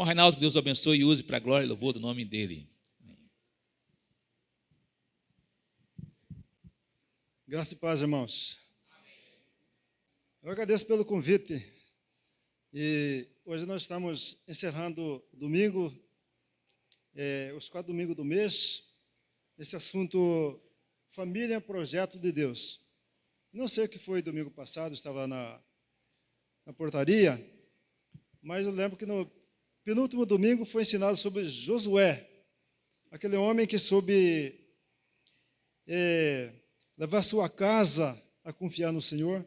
Irmão Reinaldo, que Deus abençoe e use para a glória e louvor do nome dele. Graça e paz, irmãos. Eu agradeço pelo convite. E hoje nós estamos encerrando domingo, os 4 domingos do mês, esse assunto família, projeto de Deus. Não sei o que foi domingo passado, estava lá na portaria, mas eu lembro que no penúltimo domingo foi ensinado sobre Josué, aquele homem que soube levar sua casa a confiar no Senhor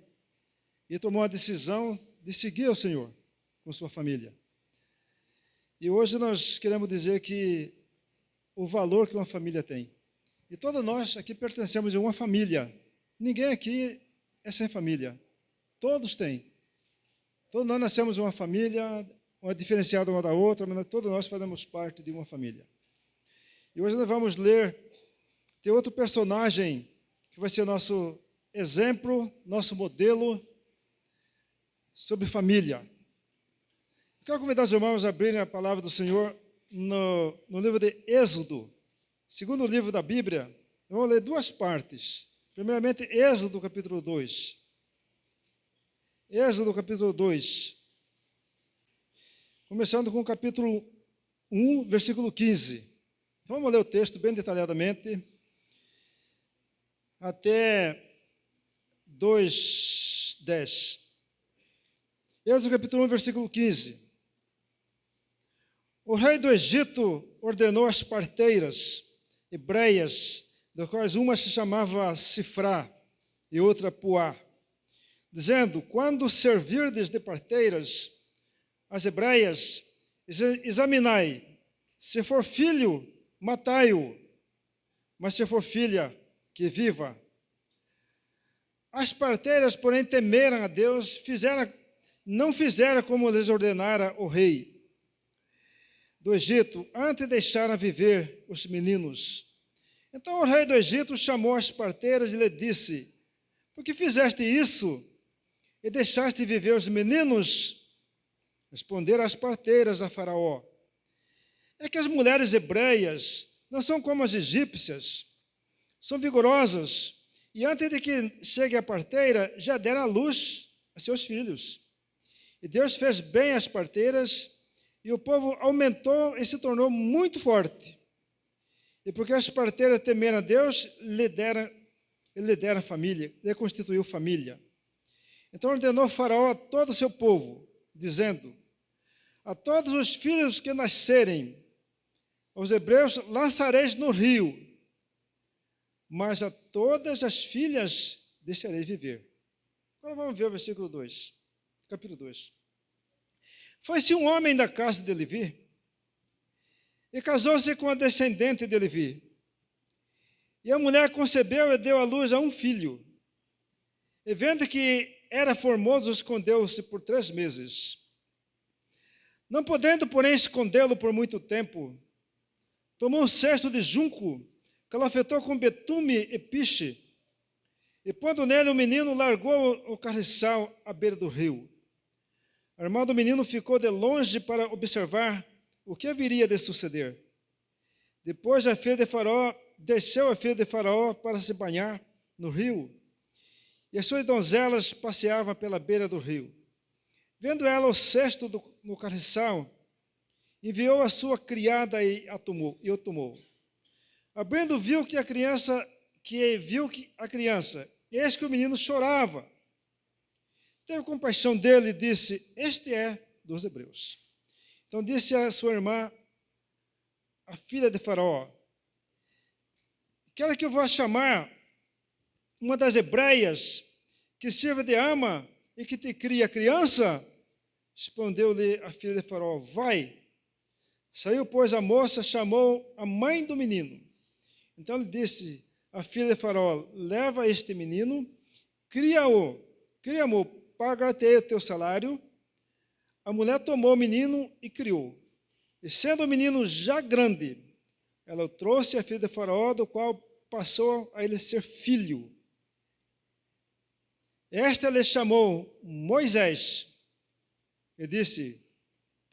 e tomou a decisão de seguir o Senhor com sua família. E hoje nós queremos dizer que o valor que uma família tem. E todos nós aqui pertencemos a uma família. Ninguém aqui é sem família. Todos têm. Todos nós nascemos em uma família, uma diferenciada uma da outra, mas todos nós fazemos parte de uma família. E hoje nós vamos ler, tem outro personagem que vai ser nosso exemplo, nosso modelo sobre família. Quero convidar os irmãos a abrirem a palavra do Senhor no livro de Êxodo, segundo livro da Bíblia. Vamos ler 2 partes. Primeiramente, Êxodo, capítulo 2. Êxodo, capítulo 2. Começando com o capítulo 1, versículo 15. Então, vamos ler o texto bem detalhadamente, até 2:10. Êxodo, capítulo 1, versículo 15. O rei do Egito ordenou as parteiras hebreias, das quais uma se chamava Sifrá e outra Puá, dizendo: quando servirdes de parteiras as hebreias, examinai, se for filho, matai-o, mas se for filha, que viva. As parteiras, porém, temeram a Deus, não fizeram como lhes ordenara o rei do Egito, antes deixaram viver os meninos. Então o rei do Egito chamou as parteiras e lhe disse: por que fizeste isso e deixaste viver os meninos? Responderam as parteiras a Faraó: é que as mulheres hebreias não são como as egípcias, são vigorosas, e antes de que chegue a parteira, já deram à luz a seus filhos. E Deus fez bem às parteiras, e o povo aumentou e se tornou muito forte. E porque as parteiras temeram a Deus, ele lhe deram família, lhe constituiu família. Então ordenou Faraó a todo o seu povo, dizendo: a todos os filhos que nascerem, aos hebreus lançareis no rio, mas a todas as filhas deixareis viver. Agora vamos ver o versículo 2, capítulo 2. Foi-se um homem da casa de Levi, e casou-se com a descendente de Levi. E a mulher concebeu e deu à luz a um filho. E vendo que era formoso, escondeu-se por 3 meses. Não podendo, porém, escondê-lo por muito tempo, tomou um cesto de junco, calafetou com betume e piche, e pondo nele o menino, largou o carriçal à beira do rio. A irmã do menino ficou de longe para observar o que haveria de suceder. Depois a filha de Faraó desceu a filha de Faraó para se banhar no rio, e as suas donzelas passeavam pela beira do rio. Vendo ela o cesto no carriçal, enviou a sua criada e o tomou. Abrindo, viu a criança, eis que o menino chorava. Teve compaixão dele e disse: este é dos hebreus. Então disse a sua irmã, a filha de Faraó: quero que eu vá chamar uma das hebreias que sirva de ama e que te cria a criança? Respondeu-lhe a filha de Faraó: vai. Saiu, pois, a moça, chamou a mãe do menino. Então lhe disse a filha de Faraó: leva este menino, cria-o, pagar-te-ei o teu salário. A mulher tomou o menino e criou. E sendo o menino já grande, ela o trouxe à filha de Faraó, do qual passou a ele ser filho. Esta lhe chamou Moisés e disse: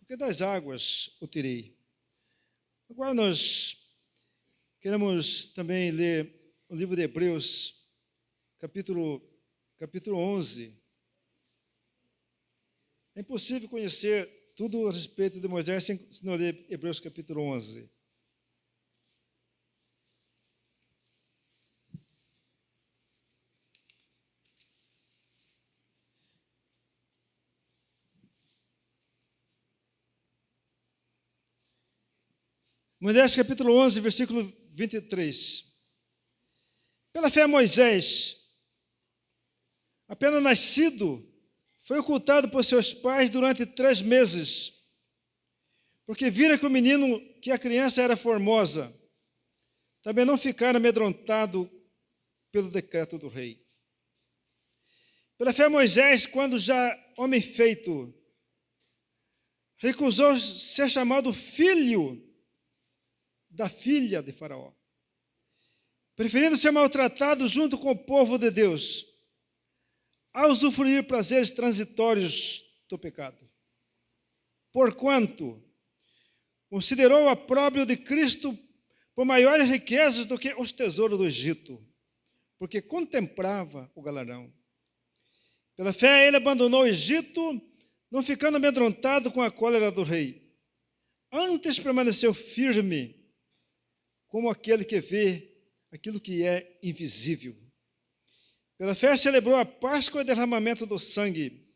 porque das águas o tirei. Agora nós queremos também ler o livro de Hebreus, capítulo 11. É impossível conhecer tudo a respeito de Moisés se não ler Hebreus capítulo 11. Moisés capítulo 11, versículo 23. Pela fé Moisés, apenas nascido, foi ocultado por seus pais durante 3 meses, porque viram que a criança era formosa. Também não ficaram amedrontados pelo decreto do rei. Pela fé Moisés, quando já homem feito, recusou ser chamado filho da filha de Faraó, preferindo ser maltratado junto com o povo de Deus, a usufruir prazeres transitórios do pecado. Porquanto considerou o opróbrio de Cristo por maiores riquezas do que os tesouros do Egito, porque contemplava o galardão. Pela fé ele abandonou o Egito, não ficando amedrontado com a cólera do rei. Antes permaneceu firme, como aquele que vê aquilo que é invisível. Pela fé celebrou a Páscoa e o derramamento do sangue,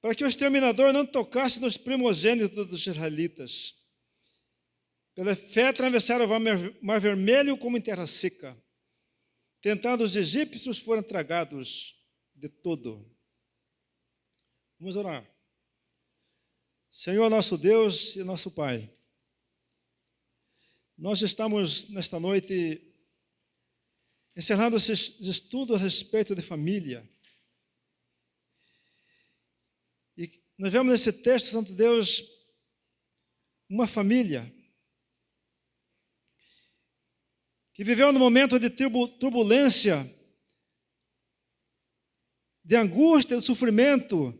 para que o exterminador não tocasse nos primogênitos dos israelitas. Pela fé atravessaram o Mar Vermelho como em terra seca. Tentando os egípcios, foram tragados de todo. Vamos orar. Senhor nosso Deus e nosso Pai, nós estamos nesta noite encerrando esses estudos a respeito de família. E nós vemos nesse texto, Santo Deus, uma família que viveu num momento de turbulência, de angústia, de sofrimento,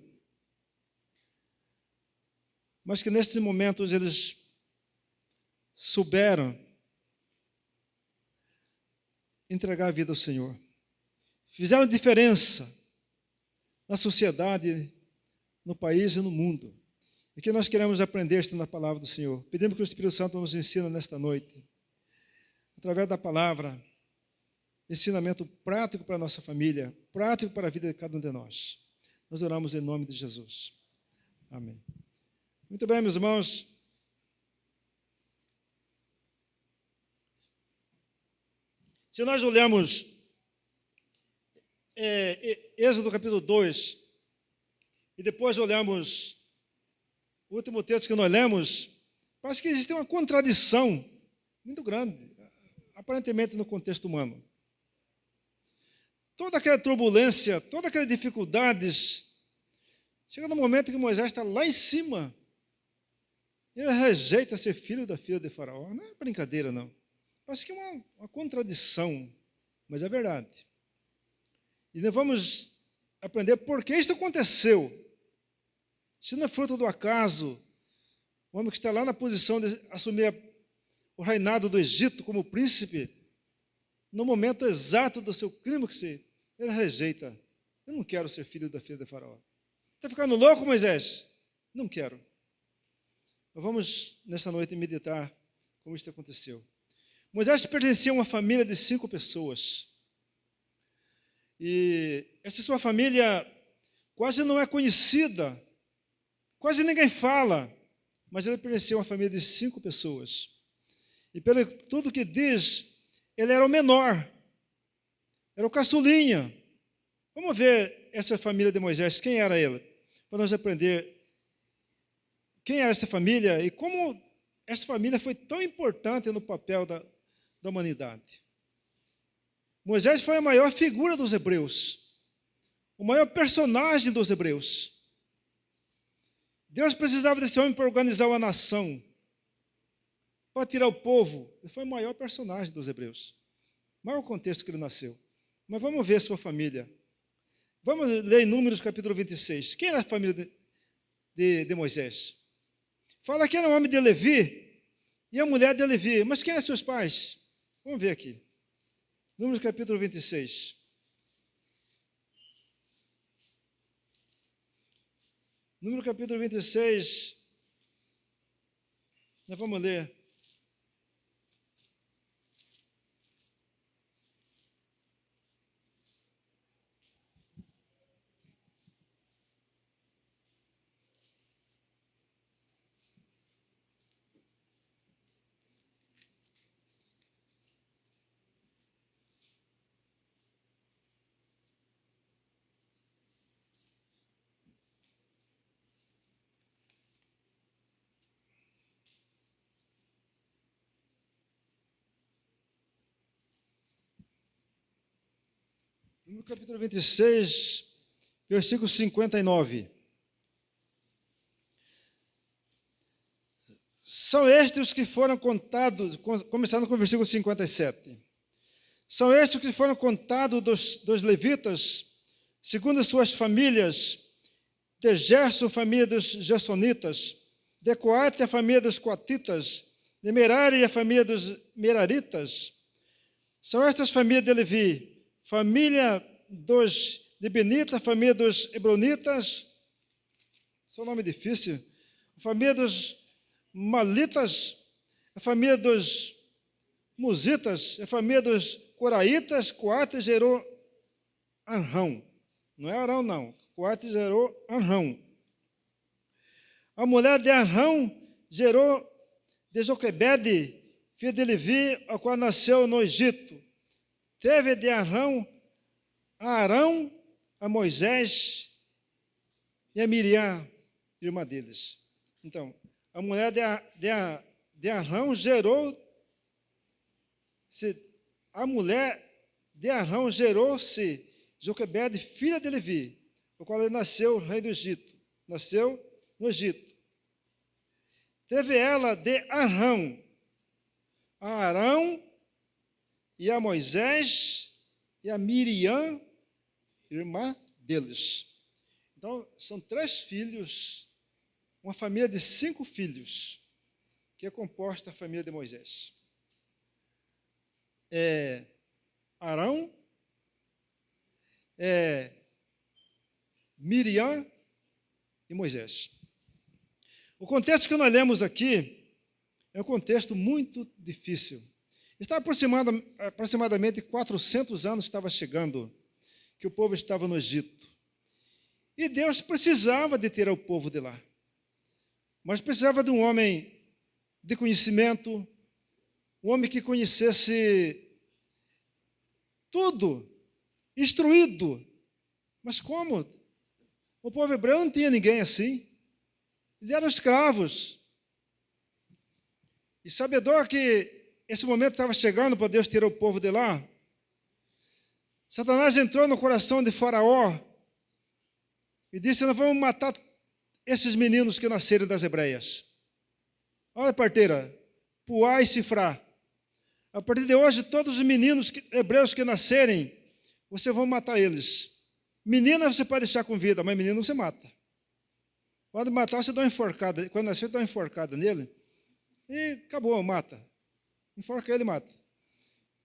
mas que nesses momentos eles souberam entregar a vida ao Senhor. Fizeram diferença na sociedade, no país e no mundo. E que nós queremos aprender isso na palavra do Senhor. Pedimos que o Espírito Santo nos ensine nesta noite, através da palavra, ensinamento prático para a nossa família, prático para a vida de cada um de nós. Nós oramos em nome de Jesus. Amém. Muito bem, meus irmãos. Se nós olharmos Êxodo capítulo 2, e depois olharmos o último texto que nós lemos, parece que existe uma contradição muito grande, aparentemente no contexto humano. Toda aquela turbulência, todas aquelas dificuldades, chega no momento que Moisés está lá em cima, ele rejeita ser filho da filha de Faraó. Não é brincadeira, não. Parece que é uma contradição, mas é verdade. E nós vamos aprender por que isso aconteceu. Se não é fruto do acaso, o homem que está lá na posição de assumir o reinado do Egito como príncipe, no momento exato do seu clímax, ele rejeita. Eu não quero ser filho da filha de Faraó. Está ficando louco, Moisés? Não quero. Mas vamos, nessa noite, meditar como isso aconteceu. Moisés pertencia a uma família de 5 pessoas. E essa sua família quase não é conhecida, quase ninguém fala, mas ele pertencia a uma família de 5 pessoas. E pelo tudo que diz, ele era o menor, era o caçulinha. Vamos ver essa família de Moisés, quem era ele? Para nós aprender quem era essa família e como essa família foi tão importante no papel da humanidade. Moisés foi a maior figura dos hebreus, o maior personagem dos hebreus. Deus precisava desse homem para organizar uma nação, para tirar o povo. Ele foi o maior personagem dos hebreus. Maior contexto que ele nasceu. Mas vamos ver sua família. Vamos ler em Números capítulo 26. Quem era a família de Moisés? Fala que era um homem de Levi e a mulher de Levi. Mas quem eram seus pais? Vamos ver aqui. Números capítulo 26. Número capítulo 26. Nós vamos ler. No capítulo 26, versículo 59. São estes os que foram contados, começando com o versículo 57. São estes que foram contados dos levitas, segundo as suas famílias: de Gerson, família dos Gersonitas; de Coate, a família dos Coatitas; de Merari, a família dos Meraritas. São estas famílias de Levi: família dos Libenitas, família dos Hebronitas, seu nome é difícil, a família dos Malitas, a família dos Musitas, a família dos Coraitas. Coate gerou Anrão. Não é Arão, não. Coate gerou Anrão. A mulher de Anrão gerou de Joquebede, filho de Levi, a qual nasceu no Egito. Teve de Arão a Arão, a Moisés e a Miriam, irmã deles. Então, a mulher de Arão gerou-se, a mulher de Arão gerou-se Joquebede, filha de Levi, o qual nasceu rei do Egito. Nasceu no Egito. Teve ela de Arão a Arão e a Moisés e a Miriam, irmã deles. Então, são 3 filhos, uma família de 5 filhos, que é composta a família de Moisés. Arão, Miriam e Moisés. O contexto que nós lemos aqui é um contexto muito difícil. Está aproximadamente 400 anos estava chegando, que o povo estava no Egito. E Deus precisava de ter o povo de lá. Mas precisava de um homem de conhecimento, um homem que conhecesse tudo, instruído. Mas como? O povo hebreu não tinha ninguém assim. Eles eram escravos. E sabedor que esse momento estava chegando para Deus tirar o povo de lá, Satanás entrou no coração de Faraó e disse: nós vamos matar esses meninos que nasceram das hebreias. Olha, parteira, Puá e Sifrá. A partir de hoje, todos os meninos hebreus que nascerem, você vai matar eles. Menina você pode deixar com vida, mas menino você mata. Pode matar, você dá uma enforcada. Quando nascer, dá uma enforcada nele e acabou, mata. Enforca ele e mata.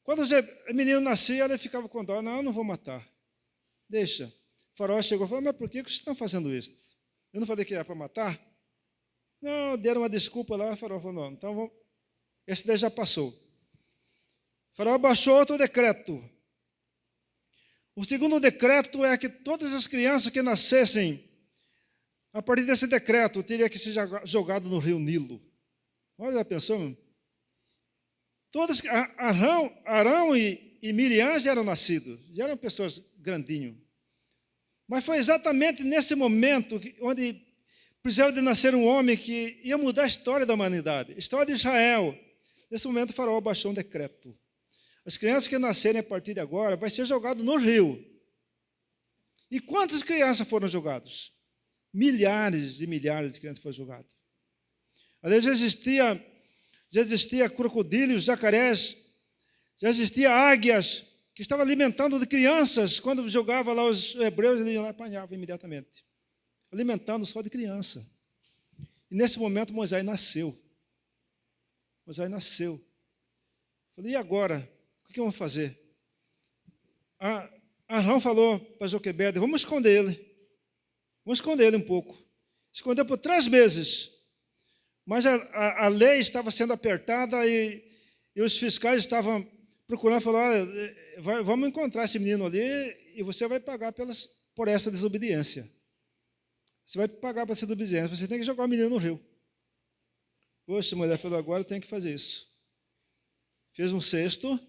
Quando o menino nascia, ele ficava com dó. Não, eu não vou matar. Deixa. O faraó chegou e falou: mas por que vocês estão fazendo isso? Eu não falei que era para matar? Não, deram uma desculpa lá. O faraó falou: não, então vamos. Esse daí já passou. O faraó baixou outro decreto. O segundo decreto é que todas as crianças que nascessem, a partir desse decreto, teria que ser jogado no rio Nilo. Olha, já pensou? Todas, Arão e Miriam já eram nascidos, já eram pessoas grandinhos. Mas foi exatamente nesse momento onde precisava de nascer um homem que ia mudar a história da humanidade, a história de Israel. Nesse momento, o faraó baixou um decreto. As crianças que nascerem a partir de agora vai ser jogado no rio. E quantas crianças foram jogadas? Milhares de crianças foram jogadas. Ali já existia crocodilos, jacarés, já existia águias que estavam alimentando de crianças. Quando jogava lá os hebreus, eles iam lá e apanhavam imediatamente. Alimentando só de criança. E nesse momento Moisés nasceu. Moisés nasceu. Falei, e agora? O que vamos fazer? Arão falou para Joquebede, vamos esconder ele. Vamos esconder ele um pouco. Escondeu por 3 meses. Mas a lei estava sendo apertada e os fiscais estavam procurando, falaram, olha, vamos encontrar esse menino ali e você vai pagar por essa desobediência. Você vai pagar por essa desobediência. Você tem que jogar o menino no rio. Poxa, a mulher falou, agora eu tenho que fazer isso. Fez um cesto,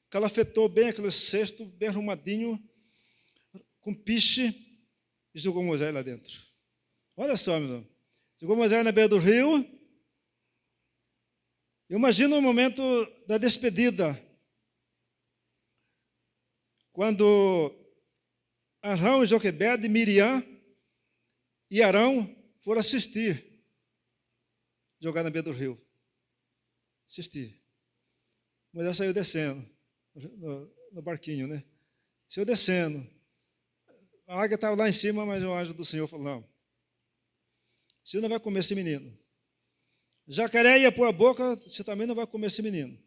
calafetou bem aquele cesto, bem arrumadinho, com piche, e jogou Moisés lá dentro. Olha só, meu irmão. Jogou Moisés na beira do rio. Eu imagino o momento da despedida. Quando Arão e Joquebede, Miriam e Arão foram assistir. Jogar na beira do rio. Assistir. Moisés saiu descendo no barquinho, né? Saiu descendo. A águia estava lá em cima, mas o anjo do Senhor falou, não, você não vai comer esse menino. Jacaré ia pôr a boca, você também não vai comer esse menino.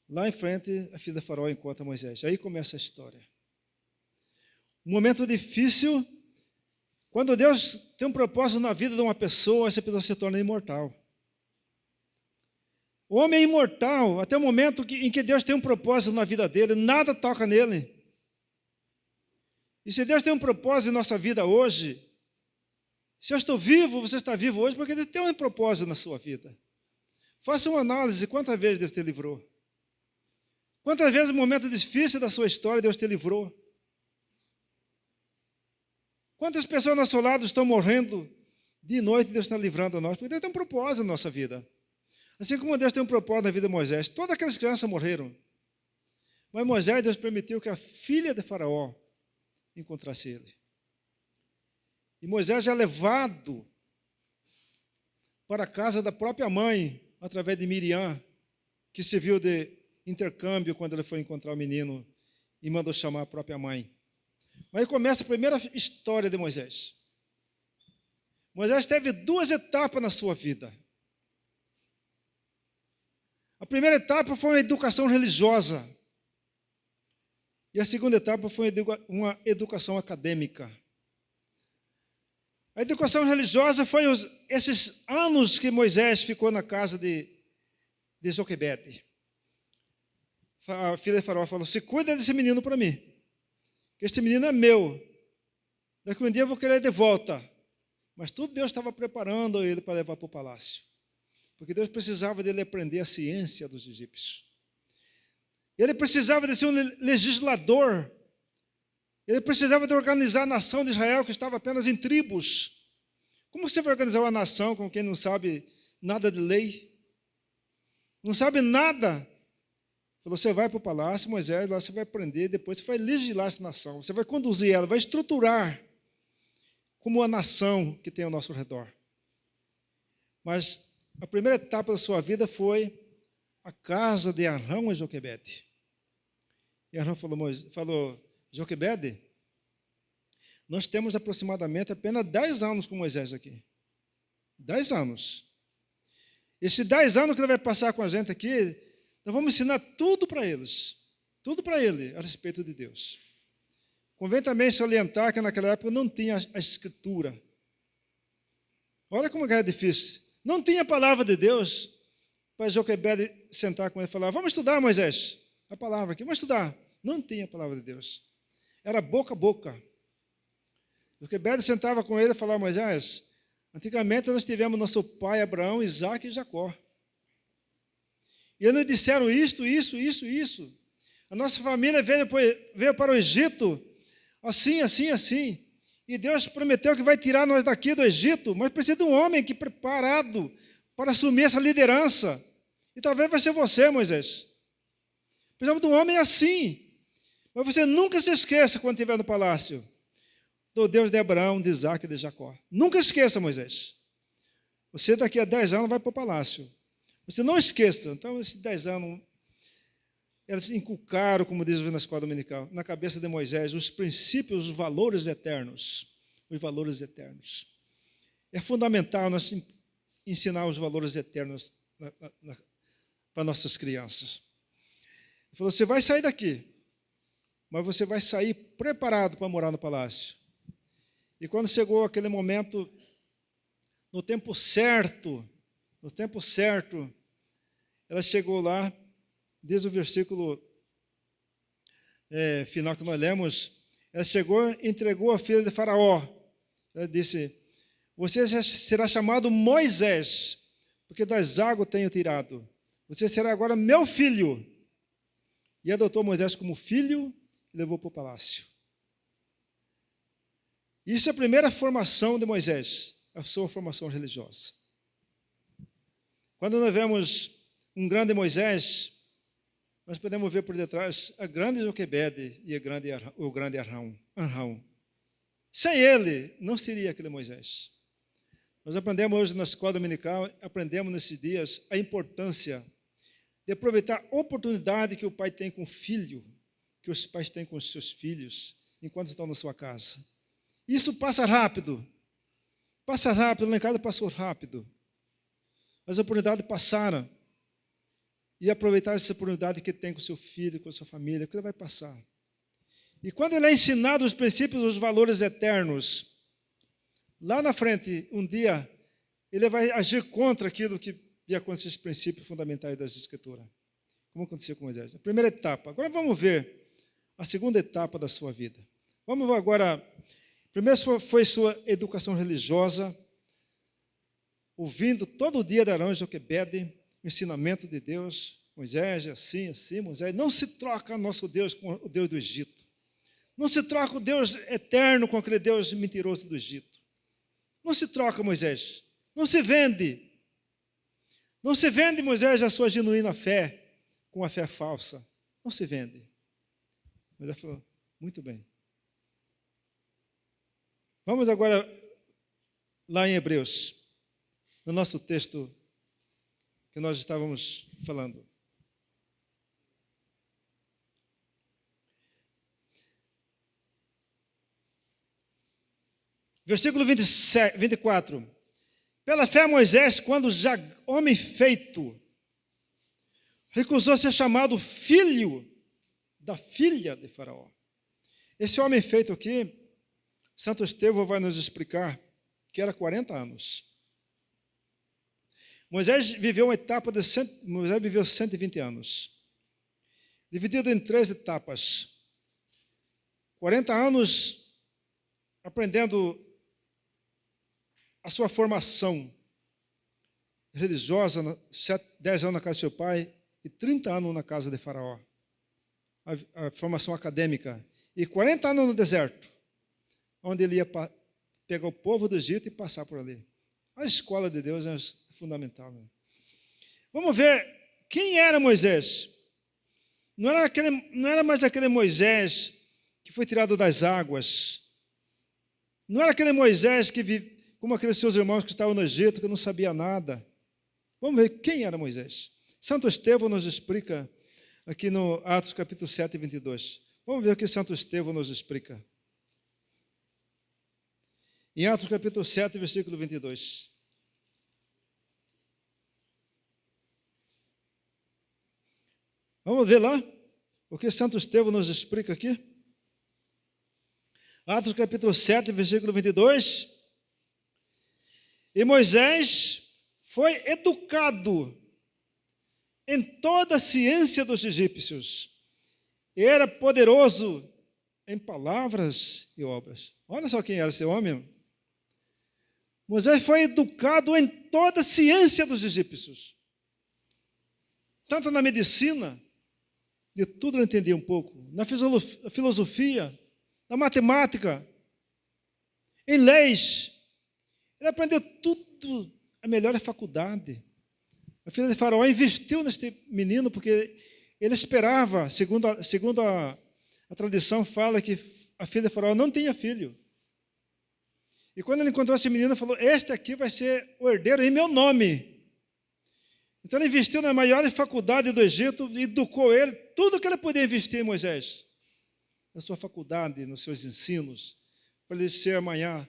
Lá em frente, a filha de Faraó encontra Moisés. Aí começa a história. Um momento difícil, quando Deus tem um propósito na vida de uma pessoa, essa pessoa se torna imortal. O homem é imortal até o momento em que Deus tem um propósito na vida dele, nada toca nele. E se Deus tem um propósito em nossa vida hoje, se eu estou vivo, você está vivo hoje, porque Deus tem um propósito na sua vida. Faça uma análise, quantas vezes Deus te livrou? Quantas vezes no momento difícil da sua história, Deus te livrou? Quantas pessoas ao nosso lado estão morrendo de noite, Deus está livrando a nós, porque Deus tem um propósito na nossa vida. Assim como Deus tem um propósito na vida de Moisés, todas aquelas crianças morreram. Mas Moisés, Deus permitiu que a filha de Faraó encontrasse ele. E Moisés é levado para a casa da própria mãe, através de Miriam, que serviu de intercâmbio quando ele foi encontrar o menino e mandou chamar a própria mãe. Mas aí começa a primeira história de Moisés. Moisés teve 2 etapas na sua vida. A primeira etapa foi uma educação religiosa. E a segunda etapa foi uma educação acadêmica. A educação religiosa foi esses anos que Moisés ficou na casa de Joquebede. A filha de Faraó falou, se cuida desse menino para mim, que este menino é meu. Daqui um dia eu vou querer de volta. Mas tudo Deus estava preparando ele para levar para o palácio. Porque Deus precisava dele aprender a ciência dos egípcios. Ele precisava de ser um legislador. Ele precisava de organizar a nação de Israel, que estava apenas em tribos. Como você vai organizar uma nação com quem não sabe nada de lei? Não sabe nada. Você vai para o palácio, Moisés, lá você vai aprender, depois você vai legislar essa nação. Você vai conduzir ela, vai estruturar como a nação que tem ao nosso redor. Mas a primeira etapa da sua vida foi a casa de Arão e Joquebede. E Arão falou, Joquebede, nós temos aproximadamente apenas 10 anos com Moisés aqui. 10 anos. Esses 10 anos que ele vai passar com a gente aqui, nós vamos ensinar tudo para eles. Tudo para ele a respeito de Deus. Convém também salientar que naquela época não tinha a escritura. Olha como era difícil. Não tinha a palavra de Deus para Joquebede sentar com ele e falar, vamos estudar, Moisés. A palavra aqui, vamos estudar. Não tinha a palavra de Deus. Era boca a boca. Joquebede sentava com ele e falava, Moisés, antigamente nós tivemos nosso pai Abraão, Isaque e Jacó. E eles disseram isso. A nossa família veio para o Egito assim. E Deus prometeu que vai tirar nós daqui do Egito, mas precisa de um homem que preparado para assumir essa liderança. E talvez vai ser você, Moisés. Precisamos de um homem assim. Mas você nunca se esqueça, quando estiver no palácio, do Deus de Abraão, de Isaque e de Jacó. Nunca esqueça, Moisés. Você daqui a 10 anos vai para o palácio. Você não esqueça. Então, esses 10 anos, eles inculcaram, como diz na escola dominical, na cabeça de Moisés, os princípios, os valores eternos. os valores eternos. É fundamental nós ensinar os valores eternos para nossas crianças. Ele falou, você vai sair daqui, mas você vai sair preparado para morar no palácio. E quando chegou aquele momento, no tempo certo, ela chegou lá, diz o versículo final que nós lemos, ela chegou e entregou a filha de Faraó. Ela disse, você será chamado Moisés, porque das águas tenho tirado. Você será agora meu filho. E adotou Moisés como filho e levou para o palácio. Isso é a primeira formação de Moisés, a sua formação religiosa. Quando nós vemos um grande Moisés, nós podemos ver por detrás a grande Joquebede e o grande Arão. Sem ele, não seria aquele Moisés. Nós aprendemos hoje na escola dominical, aprendemos nesses dias a importância de aproveitar a oportunidade que o pai tem com o filho, que os pais têm com os seus filhos, enquanto estão na sua casa. Isso passa rápido. Lá em casa passou rápido. As oportunidades passaram. E aproveitar essa oportunidade que tem com o seu filho, com a sua família, porque ele vai passar. E quando ele é ensinado os princípios, os valores eternos, lá na frente, um dia, ele vai agir contra aquilo que ia acontecer, os princípios fundamentais das Escrituras. Como aconteceu com Moisés. A primeira etapa. Agora vamos ver a segunda etapa da sua vida. Vamos ver agora. Primeiro foi sua educação religiosa, ouvindo todo dia de Arão e Joquebede, o ensinamento de Deus. Moisés é assim, Moisés. Não se troca nosso Deus com o Deus do Egito. Não se troca o Deus eterno com aquele Deus mentiroso do Egito. Não se troca, Moisés. Não se vende. Não se vende, Moisés, a sua genuína fé com a fé falsa. Não se vende. Moisés falou, muito bem. Vamos agora lá em Hebreus, no nosso texto que nós estávamos falando. Versículo 24. Pela fé, Moisés, quando já homem feito, recusou ser chamado filho da filha de Faraó. Esse homem feito aqui, Santo Estevão vai nos explicar que era 40 anos. Moisés viveu 120 anos, dividido em 3 etapas. 40 anos aprendendo a sua formação religiosa, 10 anos na casa do seu pai e 30 anos na casa de Faraó. A formação acadêmica. E 40 anos no deserto, onde ele ia pegar o povo do Egito e passar por ali. A escola de Deus é fundamental. Né? Vamos ver quem era Moisés. Não era mais aquele Moisés que foi tirado das águas. Não era aquele Moisés que como aqueles seus irmãos que estavam no Egito, que não sabia nada. Vamos ver quem era Moisés. Santo Estevão nos explica aqui no Atos capítulo 7, 22. Vamos ver o que Santo Estevão nos explica. Em Atos capítulo 7, versículo 22. Vamos ver lá o que Santo Estevão nos explica aqui. Atos capítulo 7, versículo 22. E Moisés foi educado em toda a ciência dos egípcios. Era poderoso em palavras e obras. Olha só quem era esse homem. Moisés foi educado em toda a ciência dos egípcios. Tanto na medicina, de tudo ele entendia um pouco. Na filosofia, na matemática, em leis. Ele aprendeu tudo, a melhor faculdade. A filha de Faraó investiu neste menino porque ele esperava, segundo a tradição fala que a filha de Faraó não tinha filho. E quando ele encontrou esse menino, ele falou, este aqui vai ser o herdeiro em meu nome. Então ele investiu na maior faculdade do Egito e educou ele, tudo que ele podia investir em Moisés. Na sua faculdade, nos seus ensinos, para ele ser amanhã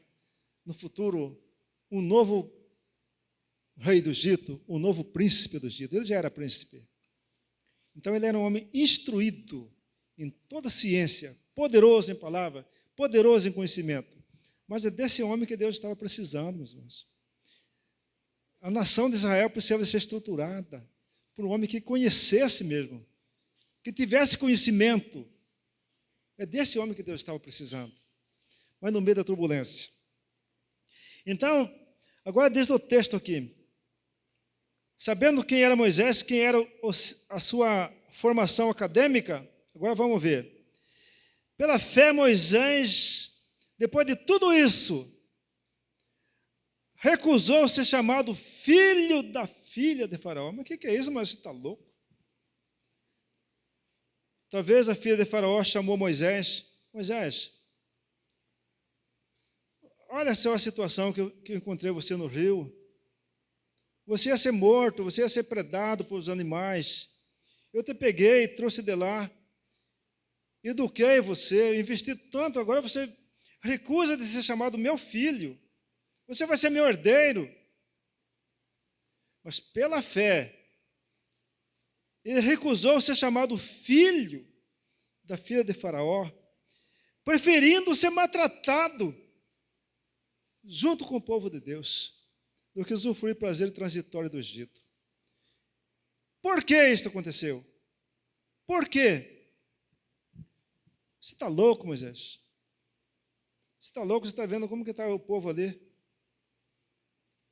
no futuro um novo rei do Egito, um novo príncipe do Egito. Ele já era príncipe. Então ele era um homem instruído em toda a ciência, poderoso em palavra, poderoso em conhecimento. Mas é desse homem que Deus estava precisando, meus irmãos. A nação de Israel precisava ser estruturada por um homem que conhecesse mesmo, que tivesse conhecimento. É desse homem que Deus estava precisando. Mas no meio da turbulência. Então, agora diz o texto aqui. Sabendo quem era Moisés, quem era a sua formação acadêmica, agora vamos ver. Pela fé, Moisés, depois de tudo isso, recusou ser chamado filho da filha de Faraó. Mas o que é isso? Mas você está louco? Talvez a filha de Faraó chamou Moisés. Moisés, olha só a situação que eu encontrei você no rio. Você ia ser morto, você ia ser predado pelos animais. Eu te peguei, trouxe de lá, eduquei você, investi tanto, agora você recusa de ser chamado meu filho. Você vai ser meu herdeiro. Mas pela fé, ele recusou ser chamado filho da filha de Faraó, preferindo ser maltratado junto com o povo de Deus, do que usufruir prazer transitório do Egito. Por que isso aconteceu? Por quê? Você está louco, Moisés? Você está louco? Você está vendo como que está o povo ali?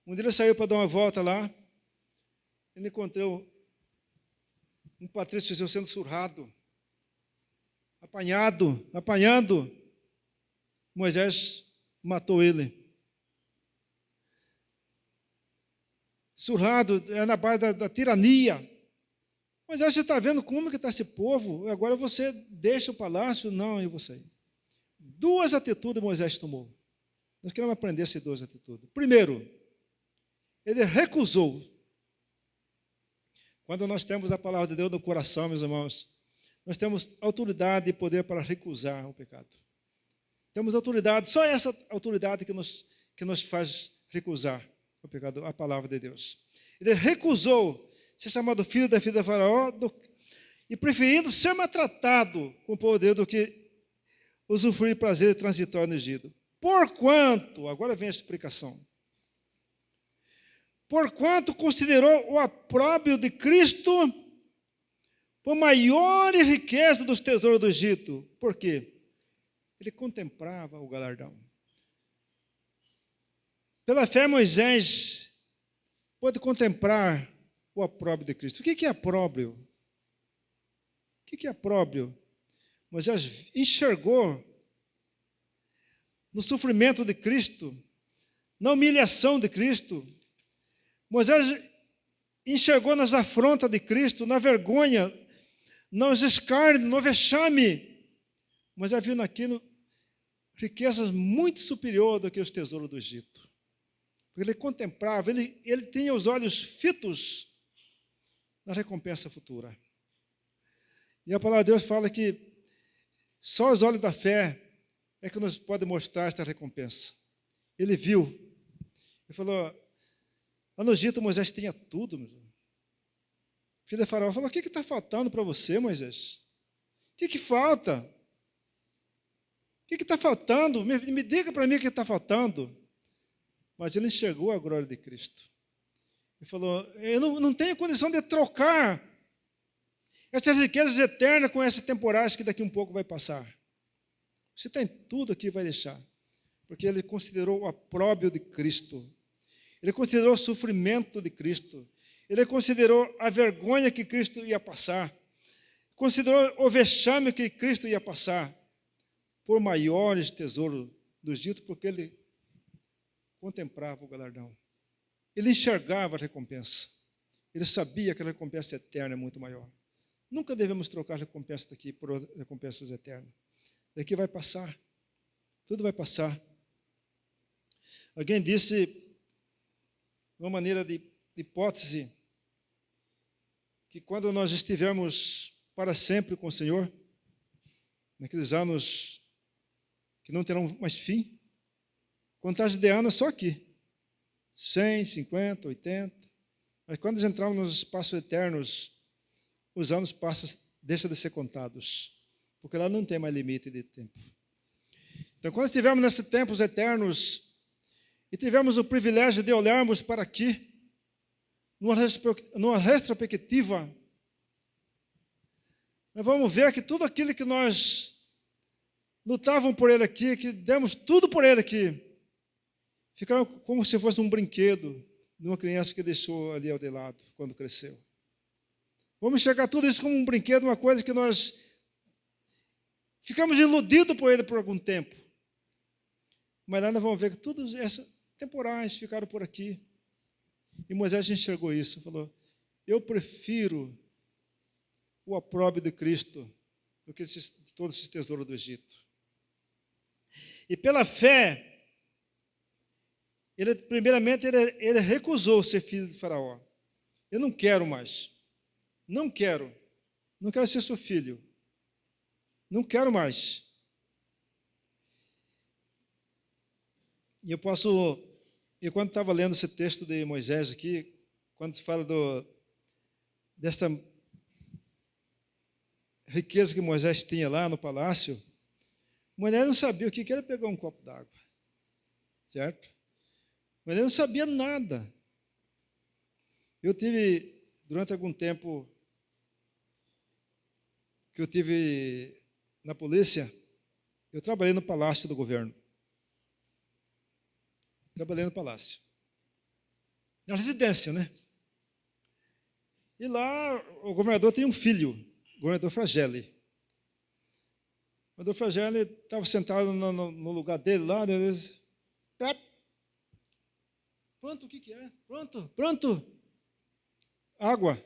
Um dia ele saiu para dar uma volta lá, ele encontrou um patrício sendo surrado, apanhando. Moisés matou ele. Surrado, é na base da tirania. Moisés, você está vendo como que está esse povo? Agora você deixa o palácio? Não, eu vou sair. 2 atitudes Moisés tomou. Nós queremos aprender essas 2 atitudes. Primeiro, ele recusou. Quando nós temos a palavra de Deus no coração, meus irmãos, nós temos autoridade e poder para recusar o pecado. Temos autoridade, só essa autoridade que nos faz recusar o pecado, a palavra de Deus. Ele recusou ser chamado filho da filha de Faraó e preferindo ser maltratado com o poder do que usufruir prazer transitório no Egito. Porquanto, agora vem a explicação, porquanto considerou o opróbrio de Cristo por maior riqueza dos tesouros do Egito. Por quê? Ele contemplava o galardão. Pela fé, Moisés pôde contemplar o opróbrio de Cristo. O que é opróbrio? O que é opróbrio? Moisés enxergou no sofrimento de Cristo, na humilhação de Cristo. Moisés enxergou nas afrontas de Cristo, na vergonha, nos escárnios, no vexame. Moisés viu naquilo riquezas muito superiores do que os tesouros do Egito. Porque ele contemplava, ele tinha os olhos fitos na recompensa futura. E a palavra de Deus fala que só os olhos da fé é que nos pode mostrar esta recompensa. Ele viu. Ele falou, lá no Egito Moisés tinha tudo. Filho de Faraó falou, o que está faltando para você, Moisés? O que falta? O que está faltando? Me diga para mim o que está faltando. Mas ele enxergou a glória de Cristo. Ele falou, eu não tenho condição de trocar essas riquezas eternas com essas temporais que daqui um pouco vai passar. Você tem tudo aqui, vai deixar. Porque ele considerou o opróbrio de Cristo. Ele considerou o sofrimento de Cristo. Ele considerou a vergonha que Cristo ia passar. Considerou o vexame que Cristo ia passar. Por maiores tesouros do Egito, porque ele contemplava o galardão. Ele enxergava a recompensa. Ele sabia que a recompensa eterna é muito maior. Nunca devemos trocar recompensa daqui por recompensas eternas. Daqui vai passar. Tudo vai passar. Alguém disse, de uma maneira de hipótese, que quando nós estivermos para sempre com o Senhor, naqueles anos que não terão mais fim, Contagem de anos só aqui. 100, 50, 80. Mas quando nós entramos nos espaços eternos, os anos deixam de ser contados. Porque lá não tem mais limite de tempo. Então, quando estivermos nesses tempos eternos e tivermos o privilégio de olharmos para aqui, numa retrospectiva, nós vamos ver que tudo aquilo que nós lutávamos por ele aqui, que demos tudo por ele aqui, ficaram como se fosse um brinquedo de uma criança que deixou ali ao de lado, quando cresceu. Vamos enxergar tudo isso como um brinquedo, uma coisa que nós ficamos iludidos por ele por algum tempo. Mas lá nós vamos ver que todos esses temporais ficaram por aqui. E Moisés enxergou isso, falou, eu prefiro o opróbrio de Cristo do que todos esses tesouros do Egito. E pela fé, primeiramente, ele recusou ser filho de Faraó. Eu não quero mais. Não quero ser seu filho. Não quero mais. E eu quando estava lendo esse texto de Moisés aqui, quando se fala desta riqueza que Moisés tinha lá no palácio, Moisés não sabia o que era pegar um copo d'água, certo? Moisés não sabia nada. Eu tive, durante algum tempo, que eu tive na polícia, eu trabalhei no palácio do governo. Trabalhei no palácio. Na residência, né? E lá o governador tem um filho, o governador Fragelli. O governador Fragelli estava sentado no lugar dele lá, ele disse, pronto, o que é? Pronto. Água.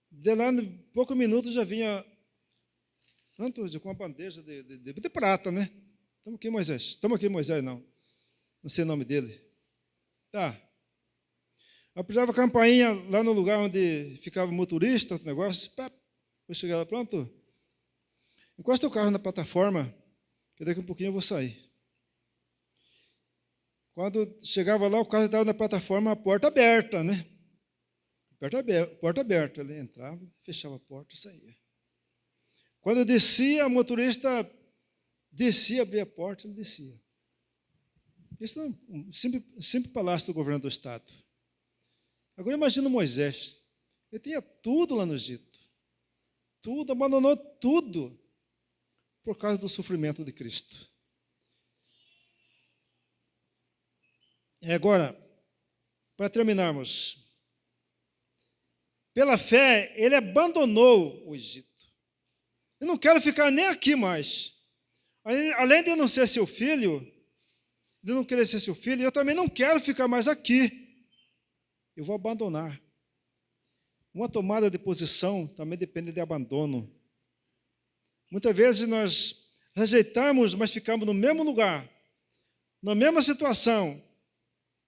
De lá, em poucos minutos, já vinha, pronto, com uma bandeja de prata, né? Estamos aqui, Moisés, não. Não sei o nome dele. Tá. Apertava a campainha lá no lugar onde ficava o motorista, o negócio. Vou chegar lá, pronto. Encosta o carro na plataforma, que daqui a pouquinho eu vou sair. Quando chegava lá, o carro estava na plataforma, a porta aberta, né? Porta aberta. Ele entrava, fechava a porta e saía. Quando eu descia, o motorista descia, abria a porta, ele descia. Isso é um simples palácio do governo do Estado. Agora imagina Moisés. Ele tinha tudo lá no Egito. Tudo, abandonou tudo por causa do sofrimento de Cristo. E agora, para terminarmos, pela fé, ele abandonou o Egito. Eu não quero ficar nem aqui mais. Além de eu não ser seu filho, de não querer ser seu filho, eu também não quero ficar mais aqui. Eu vou abandonar. Uma tomada de posição também depende de abandono. Muitas vezes nós rejeitamos, mas ficamos no mesmo lugar, na mesma situação.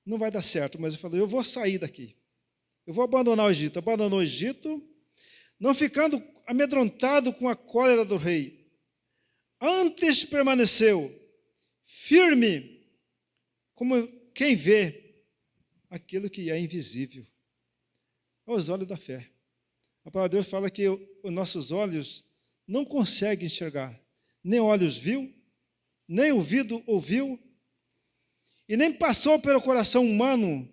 Não vai dar certo, mas eu falei, eu vou sair daqui. Eu vou abandonar o Egito. Abandonou o Egito, não ficando amedrontado com a cólera do rei. Antes permaneceu firme, como quem vê aquilo que é invisível, aos olhos da fé. A palavra de Deus fala que os nossos olhos não conseguem enxergar, nem olhos viu, nem ouvido ouviu, e nem passou pelo coração humano,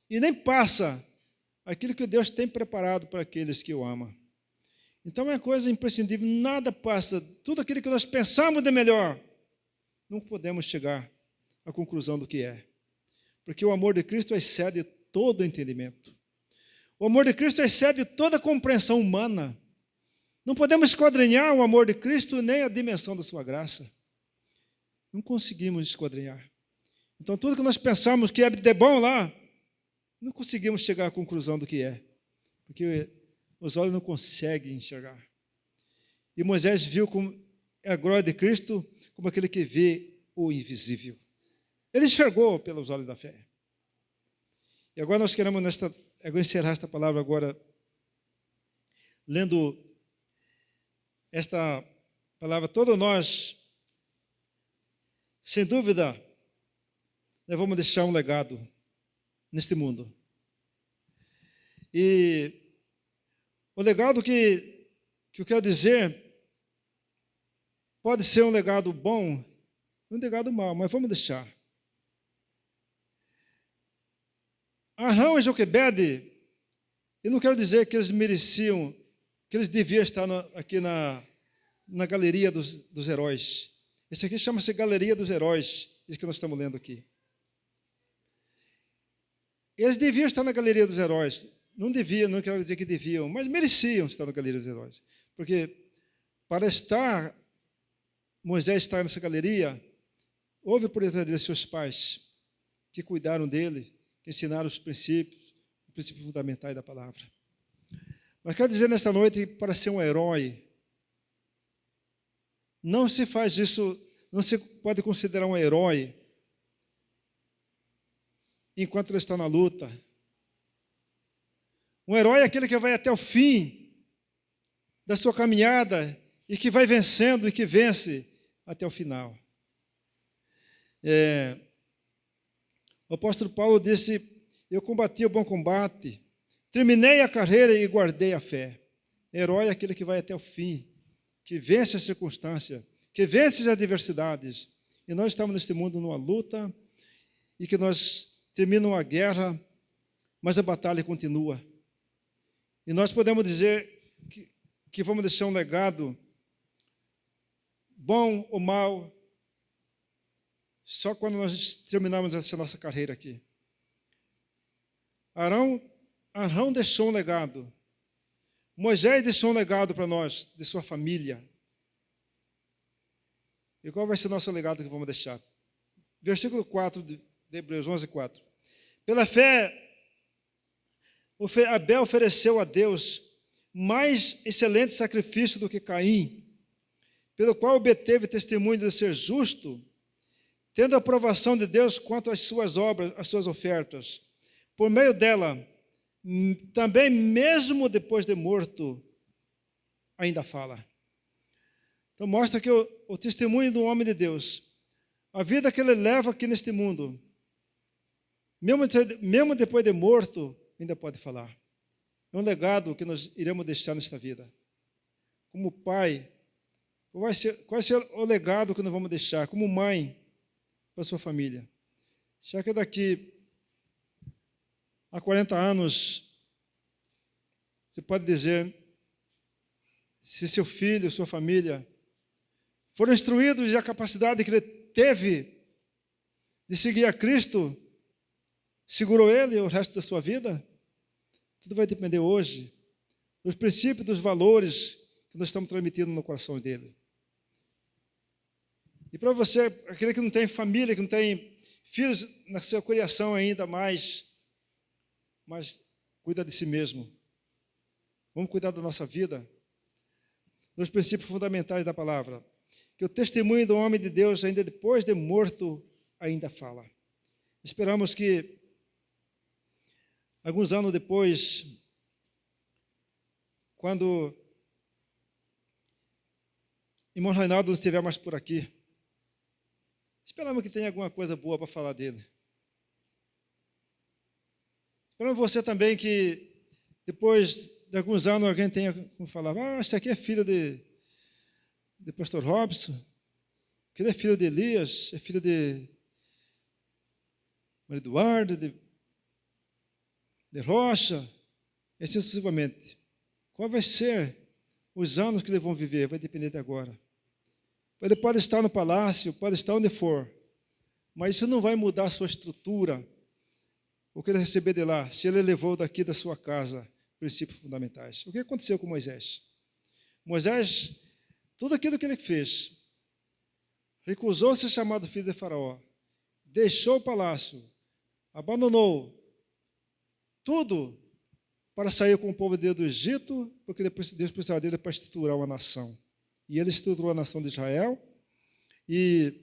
e nem passa aquilo que Deus tem preparado para aqueles que o amam. Então é uma coisa imprescindível, nada passa, tudo aquilo que nós pensamos de melhor, não podemos chegar à conclusão do que é. Porque o amor de Cristo excede todo entendimento. O amor de Cristo excede toda compreensão humana. Não podemos esquadrinhar o amor de Cristo nem a dimensão da sua graça. Não conseguimos esquadrinhar. Então, tudo que nós pensamos que é de bom lá, não conseguimos chegar à conclusão do que é. Porque os olhos não conseguem enxergar. E Moisés viu como a glória de Cristo como aquele que vê o invisível. Ele enxergou pelos olhos da fé. E agora nós queremos encerrar esta palavra agora, lendo esta palavra. Todos nós Sem dúvida, nós vamos deixar um legado neste mundo. E o legado que eu quero dizer pode ser um legado bom, um legado mau, mas vamos deixar. Arão e Joquebede, eu não quero dizer que eles mereciam, que eles deviam estar aqui na galeria dos heróis. Esse aqui chama-se Galeria dos Heróis, isso que nós estamos lendo aqui. Eles deviam estar na Galeria dos Heróis. Não deviam, não quero dizer que deviam, mas mereciam estar na Galeria dos Heróis. Porque para Moisés estar nessa galeria, houve por detrás dele seus pais, que cuidaram dele, que ensinaram os princípios fundamentais da palavra. Mas quero dizer nesta noite, para ser um herói, não se faz isso, não se pode considerar um herói enquanto ele está na luta. Um herói é aquele que vai até o fim da sua caminhada e que vai vencendo e que vence até o final. O apóstolo Paulo disse: eu combati o bom combate, terminei a carreira e guardei a fé. Herói é aquele que vai até o fim, que vence a circunstância, que vence as adversidades. E nós estamos neste mundo numa luta e que nós terminamos a guerra, mas a batalha continua. E nós podemos dizer que vamos deixar um legado, bom ou mau, só quando nós terminarmos essa nossa carreira aqui. Arão deixou um legado. Moisés deixou um legado para nós, de sua família. E qual vai ser o nosso legado que vamos deixar? Versículo 4 de Hebreus 11, 4. Pela fé, Abel ofereceu a Deus mais excelente sacrifício do que Caim, pelo qual obteve testemunho de ser justo, tendo a aprovação de Deus quanto às suas obras, às suas ofertas. Por meio dela, também mesmo depois de morto, ainda fala. Então mostra que o testemunho do homem de Deus, a vida que ele leva aqui neste mundo, mesmo depois de morto, ainda pode falar. É um legado que nós iremos deixar nesta vida. Como pai, qual vai ser o legado que nós vamos deixar? Como mãe, para a sua família. Será que daqui a 40 anos, você pode dizer, se seu filho, sua família, foram instruídos e a capacidade que ele teve de seguir a Cristo, segurou ele o resto da sua vida? Tudo vai depender hoje dos princípios, dos valores que nós estamos transmitindo no coração dele. E para você, aquele que não tem família, que não tem filhos na sua criação ainda mais, mas cuida de si mesmo. Vamos cuidar da nossa vida, dos princípios fundamentais da palavra. Que o testemunho do homem de Deus, ainda depois de morto, ainda fala. Esperamos que, alguns anos depois, quando irmão Reinaldo não estiver mais por aqui, esperamos que tenha alguma coisa boa para falar dele. Esperamos você também que, depois de alguns anos, alguém tenha como falar: esse aqui é filho de pastor Robson, que ele é filho de Elias, é filho de Maria Eduarda, de Rocha, e assim sucessivamente. Qual vai ser os anos que eles vão viver? Vai depender de agora. Ele pode estar no palácio, pode estar onde for, mas isso não vai mudar a sua estrutura, o que ele receber de lá, se ele levou daqui da sua casa princípios fundamentais. O que aconteceu com Moisés? Moisés, tudo aquilo que ele fez, recusou ser chamado filho de Faraó, deixou o palácio, abandonou tudo para sair com o povo dele do Egito, porque Deus precisava dele para estruturar uma nação. E ele estruturou a nação de Israel, e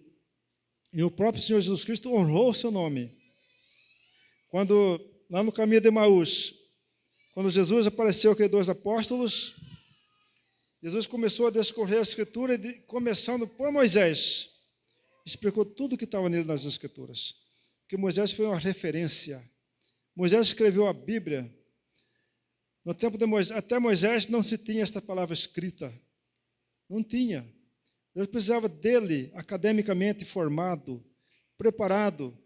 o próprio Senhor Jesus Cristo honrou o seu nome. Quando, lá no caminho de Emaús, quando Jesus apareceu aqueles dois apóstolos, Jesus começou a discorrer a Escritura, começando por Moisés. explicou tudo o que estava nele nas Escrituras. Porque Moisés foi uma referência. Moisés escreveu a Bíblia. No tempo de Moisés, até Moisés não se tinha esta palavra escrita. Não tinha. Deus precisava dele, academicamente formado, preparado,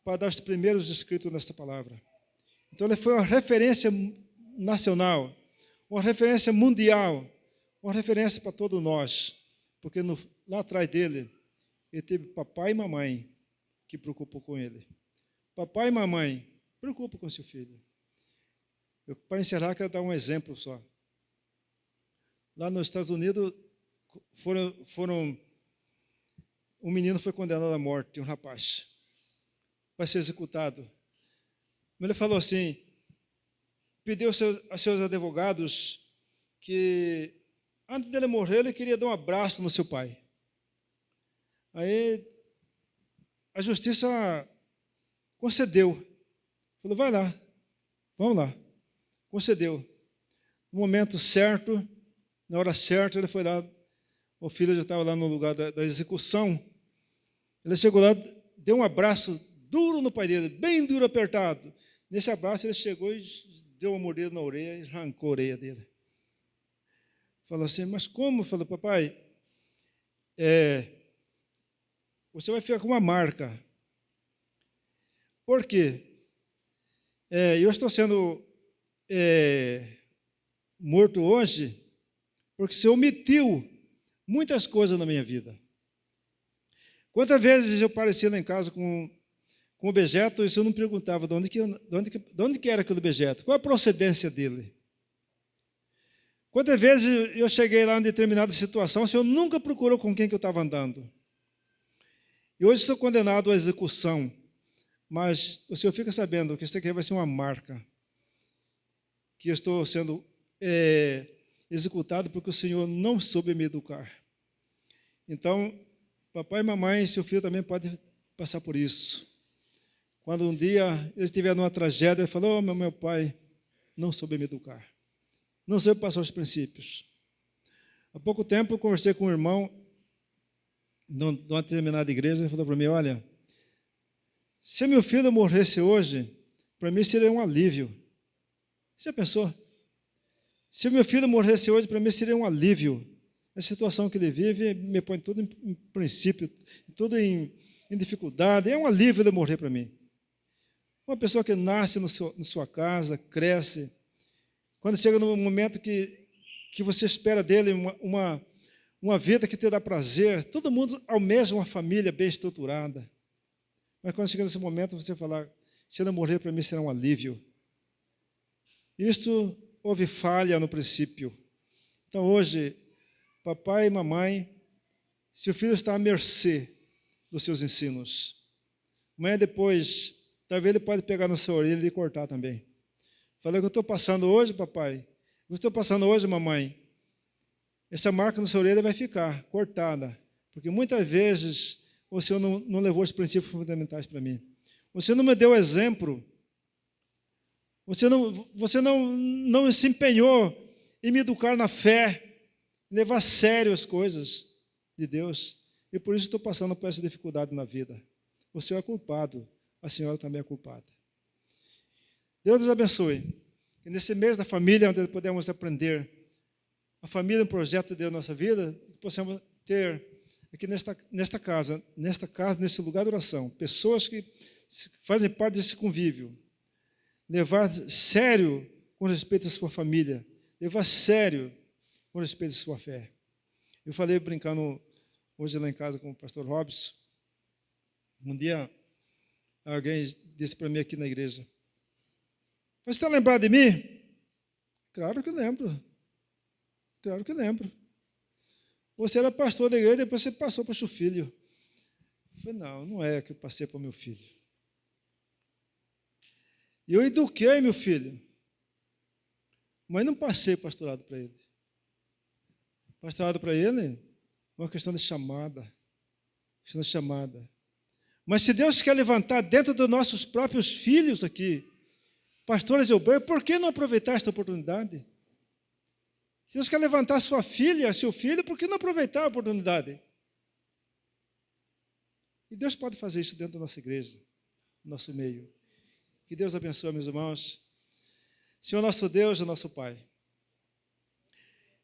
para dar os primeiros escritos nesta palavra. Então, ele foi uma referência nacional, uma referência mundial, uma referência para todos nós. Porque lá atrás dele, ele teve papai e mamãe que preocupam com ele. Papai e mamãe preocupam com seu filho. Para encerrar, quero dar um exemplo só. Lá nos Estados Unidos, um menino foi condenado à morte, um rapaz. Vai ser executado. Mas ele falou assim, pediu a seus advogados que, antes dele morrer, ele queria dar um abraço no seu pai. Aí, a justiça concedeu. Falou, vai lá, vamos lá. Concedeu. No momento certo, na hora certa, ele foi lá. O filho já estava lá no lugar da execução. Ele chegou lá, deu um abraço duro no pai dele, bem duro, apertado. Nesse abraço, ele chegou e deu uma mordida na orelha e arrancou a orelha dele. Falou assim, mas como? Falou, papai, você vai ficar com uma marca. Por quê? Eu estou sendo morto hoje porque você omitiu muitas coisas na minha vida. Quantas vezes eu aparecia lá em casa com objeto e eu não perguntava de onde que era aquele objeto, qual a procedência dele. Quantas vezes eu cheguei lá em determinada situação, o Senhor nunca procurou com quem que eu estava andando. E hoje sou condenado à execução, mas o Senhor fica sabendo que isso aqui vai ser uma marca, que eu estou sendo executado porque o Senhor não soube me educar. Então, papai e mamãe, seu filho também pode passar por isso. Quando um dia ele estiver numa tragédia, ele falou, meu pai não soube me educar. Não soube passar os princípios. Há pouco tempo eu conversei com um irmão de uma determinada igreja, ele falou para mim, olha, se meu filho morresse hoje, para mim seria um alívio. Você já pensou? Se meu filho morresse hoje, para mim seria um alívio. A situação que ele vive me põe tudo em princípio, tudo em dificuldade. É um alívio ele morrer para mim. Uma pessoa que nasce na sua casa, cresce, quando chega no momento que você espera dele uma vida que te dá prazer, todo mundo almeja uma família bem estruturada. Mas quando chega nesse momento, você falar, se ele morrer para mim será um alívio. Isso houve falha no princípio. Então hoje, papai e mamãe, se o filho está à mercê dos seus ensinos, amanhã depois, talvez ele pode pegar na sua orelha e cortar também. Falei que eu estou passando hoje, papai, eu estou passando hoje, mamãe, essa marca na sua orelha vai ficar cortada, porque muitas vezes o Senhor não levou os princípios fundamentais para mim. Você não me deu exemplo. Você não se empenhou em me educar na fé, levar a sério as coisas de Deus. E por isso estou passando por essa dificuldade na vida. O Senhor é culpado, a senhora também é culpada. Deus nos abençoe. Que nesse mês da família, onde podemos aprender a família é um projeto de Deus na nossa vida, que possamos ter aqui nesta casa, nesse lugar de oração, pessoas que fazem parte desse convívio, levar sério com respeito à sua família, levar sério com respeito à sua fé. Eu falei brincando hoje lá em casa com o pastor Robson, um dia alguém disse para mim aqui na igreja, você está lembrado de mim? Claro que lembro. Claro que lembro. Você era pastor da igreja, depois você passou para o seu filho. Eu falei, não é que eu passei para o meu filho. E eu eduquei meu filho, mas não passei pastorado para ele. Pastorado para ele é uma questão de chamada. Questão de chamada. Mas se Deus quer levantar dentro dos nossos próprios filhos aqui, pastores e obreiros, por que não aproveitar esta oportunidade? Se Deus quer levantar sua filha, seu filho, por que não aproveitar a oportunidade? E Deus pode fazer isso dentro da nossa igreja, no nosso meio. Que Deus abençoe, meus irmãos. Senhor nosso Deus e nosso Pai,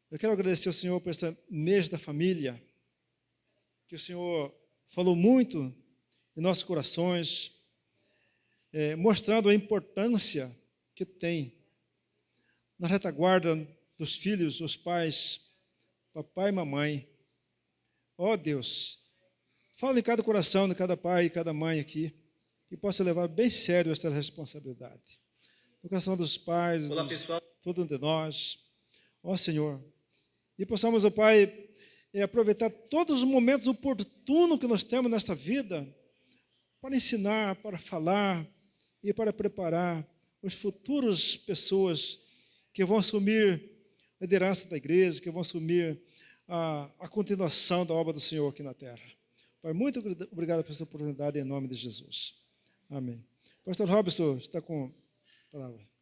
eu quero agradecer ao Senhor por este mês da família, que o Senhor falou muito em nossos corações, mostrando a importância que tem na retaguarda dos filhos, os pais, papai e mamãe. Ó Deus, fala em cada coração, de cada pai e cada mãe aqui, que possa levar bem sério esta responsabilidade. No coração dos pais, todos de nós, ó Senhor, e possamos, ó Pai, aproveitar todos os momentos oportunos que nós temos nesta vida para ensinar, para falar e para preparar os futuros pessoas que vão assumir a liderança da igreja, que vão assumir a continuação da obra do Senhor aqui na terra. Pai, muito obrigado por essa oportunidade em nome de Jesus. Amém. Pastor Robson está com a palavra.